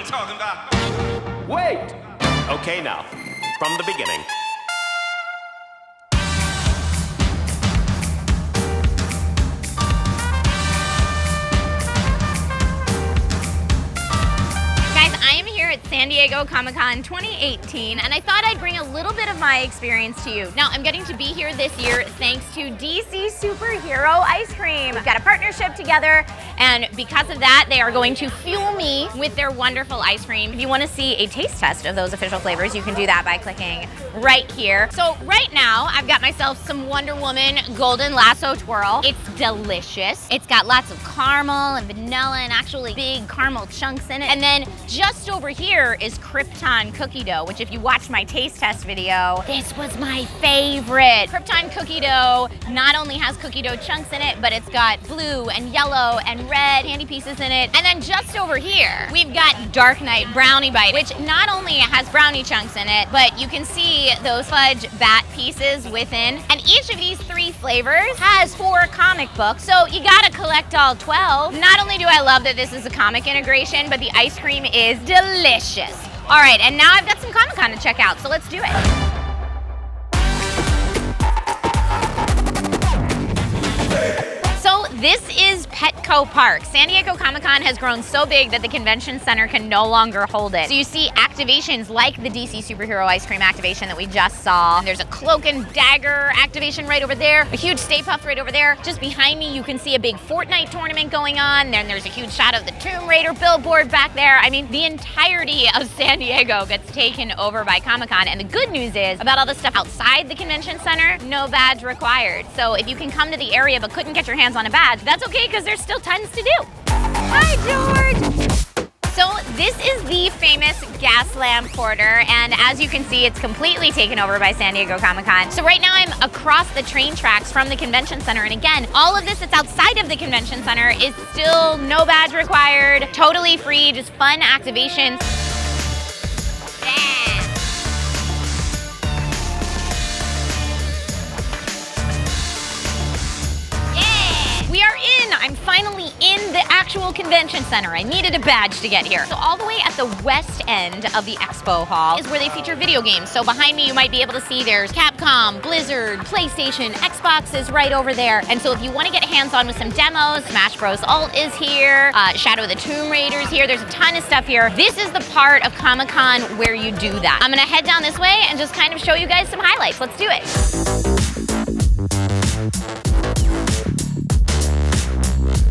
you talking about? Wait! Okay, now, from the beginning. At San Diego Comic-Con 2018, and I thought I'd bring a little bit of my experience to you. Now, I'm getting to be here this year thanks to DC Superhero Ice Cream. We've got a partnership together, and because of that, they are going to fuel me with their wonderful ice cream. If you want to see a taste test of those official flavors, you can do that by clicking right here. So right now, I've got myself some Wonder Woman Golden Lasso Twirl. It's delicious. It's got lots of caramel and vanilla and actually big caramel chunks in it. And then just over here is Krypton cookie dough, which if you watch my taste test video, this was my favorite. Krypton cookie dough not only has cookie dough chunks in it, but it's got blue and yellow and red candy pieces in it. And then just over here, we've got Dark Knight Brownie Bite, which not only has brownie chunks in it, but you can see those fudge bat pieces within. And each of these 3 flavors has 4 comic books, so you gotta collect all 12. Not only do I love that this is a comic integration, but the ice cream is delicious. All right, and now I've got some Comic-Con to check out, so let's do it. So this is Petco Park. San Diego Comic-Con has grown so big that the convention center can no longer hold it. So you see activations like the DC Superhero Ice Cream activation that we just saw. And there's a Cloak and Dagger activation right over there, a huge Stay Puft right over there. Just behind me, you can see a big Fortnite tournament going on. Then there's a huge shot of the Tomb Raider billboard back there. I mean, the entirety of San Diego gets taken over by Comic-Con. And the good news is, about all the stuff outside the convention center, no badge required. So if you can come to the area but couldn't get your hands on a badge, that's okay, because there's still tons to do. Hi, George! So this is the famous gas lamp quarter, and as you can see, it's completely taken over by San Diego Comic-Con. So right now I'm across the train tracks from the convention center, and again, all of this that's outside of the convention center is still no badge required, totally free, just fun activations. Yeah. We are in! I'm finally in the actual convention center. I needed a badge to get here. So all the way at the west end of the expo hall is where they feature video games. So behind me you might be able to see there's Capcom, Blizzard, PlayStation, Xbox is right over there. And so if you want to get hands-on with some demos, Smash Bros. Ult is here, Shadow of the Tomb Raider's here, there's a ton of stuff here. This is the part of Comic-Con where you do that. I'm gonna head down this way and just kind of show you guys some highlights. Let's do it.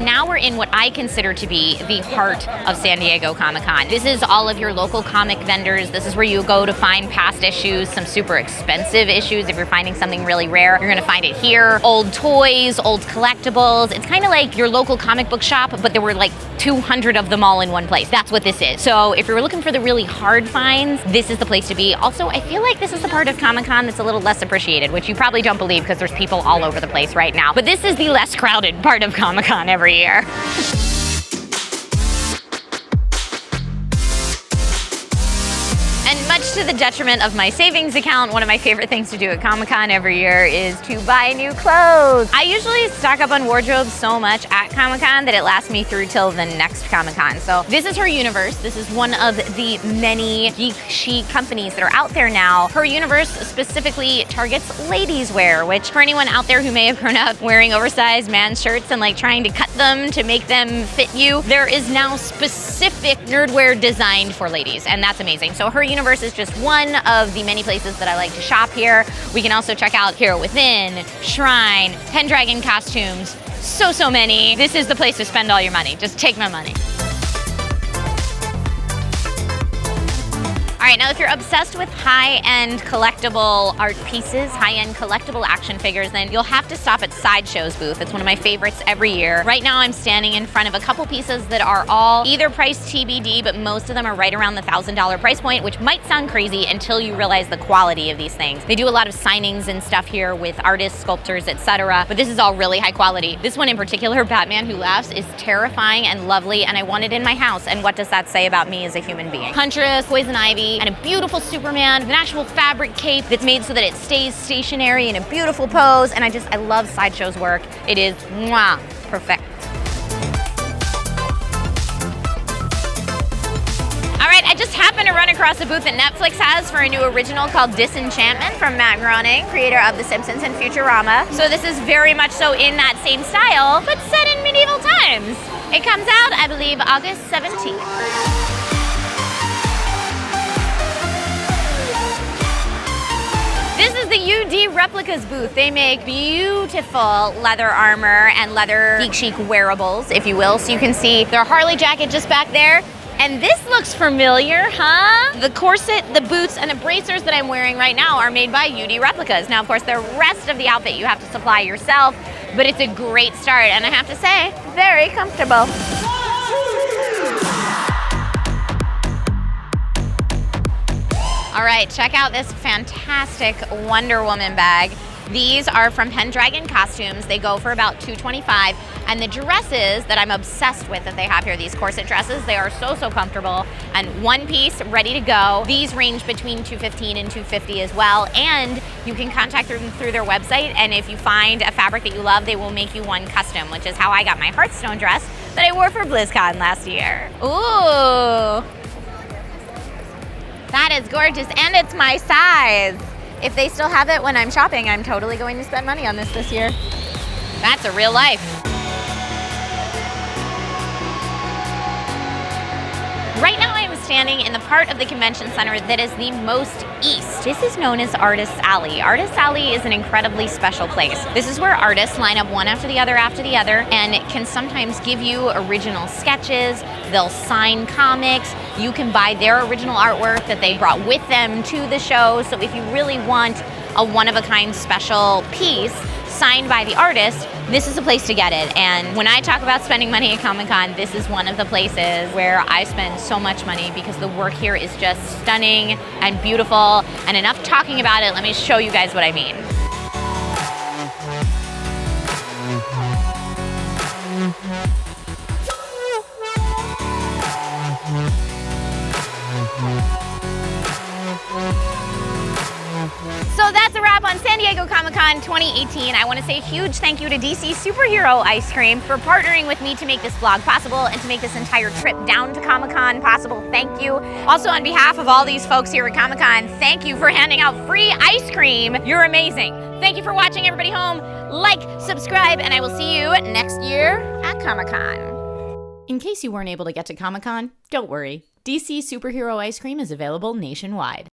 Now we're in what I consider to be the heart of San Diego Comic-Con. This is all of your local comic vendors. This is where you go to find past issues, some super expensive issues. If you're finding something really rare, you're gonna find it here. Old toys, old collectibles. It's kind of like your local comic book shop, but there were like 200 of them all in one place. That's what this is. So if you're looking for the really hard finds, this is the place to be. Also, I feel like this is the part of Comic-Con that's a little less appreciated, which you probably don't believe because there's people all over the place right now. But this is the less crowded part of Comic-Con every year. And much to the detriment of my savings account, one of my favorite things to do at Comic-Con every year is to buy new clothes. I usually stock up on wardrobes so much at Comic-Con that it lasts me through till the next Comic-Con. So this is Her Universe. This is one of the many geek chic companies that are out there now. Her Universe specifically targets ladies wear, which for anyone out there who may have grown up wearing oversized man's shirts and like trying to cut them to make them fit you, there is now specific nerdwear designed for ladies, and that's amazing. So Her Universe is just one of the many places that I like to shop here. We can also check out Hero Within, Shrine, Pendragon costumes, so many. This is the place to spend all your money. Just take my money. All right, now if you're obsessed with high-end collectible art pieces, high-end collectible action figures, then you'll have to stop at Sideshows Booth. It's one of my favorites every year. Right now I'm standing in front of a couple pieces that are all either priced TBD, but most of them are right around the $1,000 price point, which might sound crazy until you realize the quality of these things. They do a lot of signings and stuff here with artists, sculptors, etc., but this is all really high quality. This one in particular, Batman Who Laughs, is terrifying and lovely, and I want it in my house. And what does that say about me as a human being? Huntress, Poison Ivy, and a beautiful Superman with an actual fabric cape that's made so that it stays stationary in a beautiful pose. And I love Sideshow's work. It is mwah, perfect. All to run across a booth that Netflix has for a new original called Disenchantment from Matt Groening, creator of The Simpsons and Futurama. So this is very much so in that same style, but set in medieval times. It comes out, I believe, August 17th. This is the UD Replicas booth. They make beautiful leather armor and leather geek chic wearables, if you will. So you can see their Harley jacket just back there. And this looks familiar, huh? The corset, the boots, and the bracers that I'm wearing right now are made by UD Replicas. Now, of course, the rest of the outfit you have to supply yourself, but it's a great start. And I have to say, very comfortable. All right, check out this fantastic Wonder Woman bag. These are from Pendragon Costumes. They go for about $225. And the dresses that I'm obsessed with that they have here, these corset dresses, they are so comfortable and one piece, ready to go. These range between $215 and $250 as well. And you can contact them through their website. And if you find a fabric that you love, they will make you one custom, which is how I got my Hearthstone dress that I wore for BlizzCon last year. Ooh. That is gorgeous, and it's my size. If they still have it when I'm shopping, I'm totally going to spend money on this year. That's a real life. Right now I am standing in the part of the convention center that is the most east. This is known as Artists Alley. Artists Alley is an incredibly special place. This is where artists line up one after the other, and it can sometimes give you original sketches. They'll sign comics. You can buy their original artwork that they brought with them to the show. So if you really want a one-of-a-kind special piece signed by the artist, this is a place to get it. And when I talk about spending money at Comic-Con, this is one of the places where I spend so much money because the work here is just stunning and beautiful. And enough talking about it, let me show you guys what I mean. So that's a wrap on San Diego Comic-Con 2018. I want to say a huge thank you to DC Superhero Ice Cream for partnering with me to make this vlog possible and to make this entire trip down to Comic-Con possible. Thank you. Also, on behalf of all these folks here at Comic-Con, thank you for handing out free ice cream. You're amazing. Thank you for watching, everybody home. Like, subscribe, and I will see you next year at Comic-Con. In case you weren't able to get to Comic-Con, don't worry. DC Superhero Ice Cream is available nationwide.